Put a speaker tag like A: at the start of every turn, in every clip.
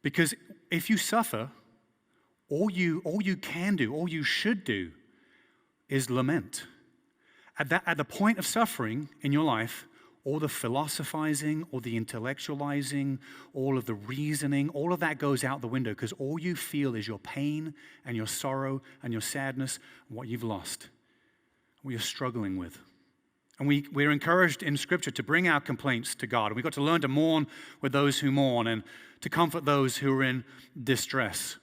A: Because if you suffer, all you can do, all you should do is lament. At the point of suffering in your life, all the philosophizing, all the intellectualizing, all of the reasoning, all of that goes out the window because all you feel is your pain and your sorrow and your sadness and what you've lost, what you're struggling with. And we're encouraged in Scripture to bring our complaints to God. And we've got to learn to mourn with those who mourn and to comfort those who are in distress.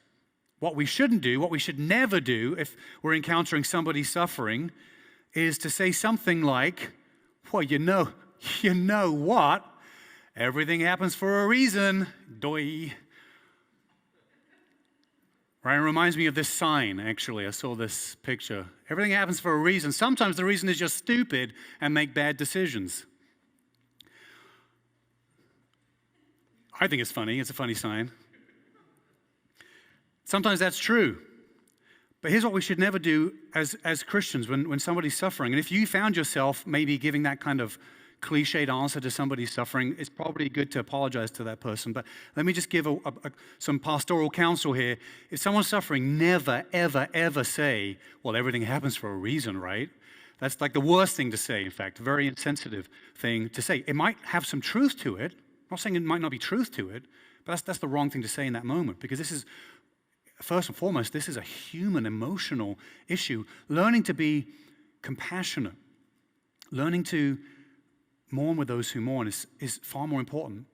A: What we shouldn't do, what we should never do if we're encountering somebody suffering is to say something like, well, you know what? Everything happens for a reason. Doi. Right? It reminds me of this sign, actually. I saw this picture. Everything happens for a reason. Sometimes the reason is just stupid and make bad decisions. I think it's funny. It's a funny sign. Sometimes that's true. But here's what we should never do as Christians when somebody's suffering. And if you found yourself maybe giving that kind of cliched answer to somebody suffering, it's probably good to apologize to that person. But let me just give some pastoral counsel here. If someone's suffering, never, ever, ever say, well, everything happens for a reason, right? That's like the worst thing to say, in fact, a very insensitive thing to say. It might have some truth to it. I'm not saying it might not be truth to it, but that's the wrong thing to say in that moment, because this is, first and foremost, this is a human, emotional issue. Learning to be compassionate, learning to mourn with those who mourn is far more important.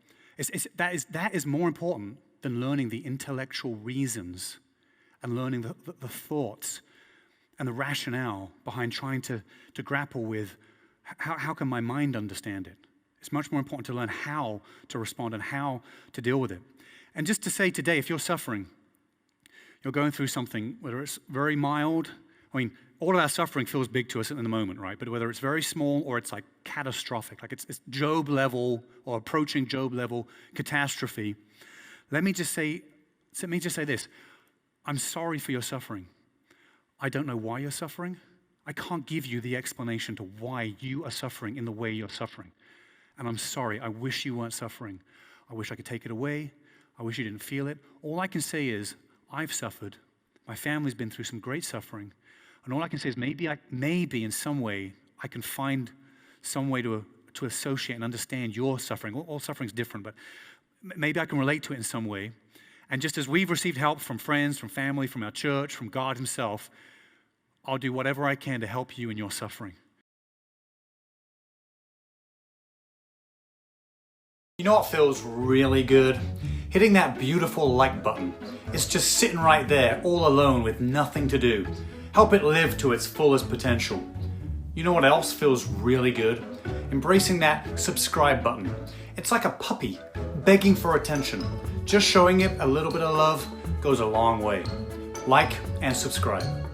A: That is more important than learning the intellectual reasons and learning the thoughts and the rationale behind trying to grapple with how can my mind understand it. It's much more important to learn how to respond and how to deal with it. And just to say today, if you're suffering, you're going through something, whether it's very mild, I mean, all of our suffering feels big to us in the moment, right? But whether it's very small or it's like catastrophic, like it's Job level or approaching Job level catastrophe, let me just say this. I'm sorry for your suffering. I don't know why you're suffering. I can't give you the explanation to why you are suffering in the way you're suffering. And I'm sorry. I wish you weren't suffering. I wish I could take it away. I wish you didn't feel it. All I can say is I've suffered. My family's been through some great suffering. And all I can say is maybe in some way I can find some way to associate and understand your suffering. All suffering's different, but maybe I can relate to it in some way. And just as we've received help from friends, from family, from our church, from God himself, I'll do whatever I can to help you in your suffering. You know what feels really good? Hitting that beautiful like button. It's just sitting right there, all alone with nothing to do. Help it live to its fullest potential. You know what else feels really good? Embracing that subscribe button. It's like a puppy begging for attention. Just showing it a little bit of love goes a long way. Like and subscribe.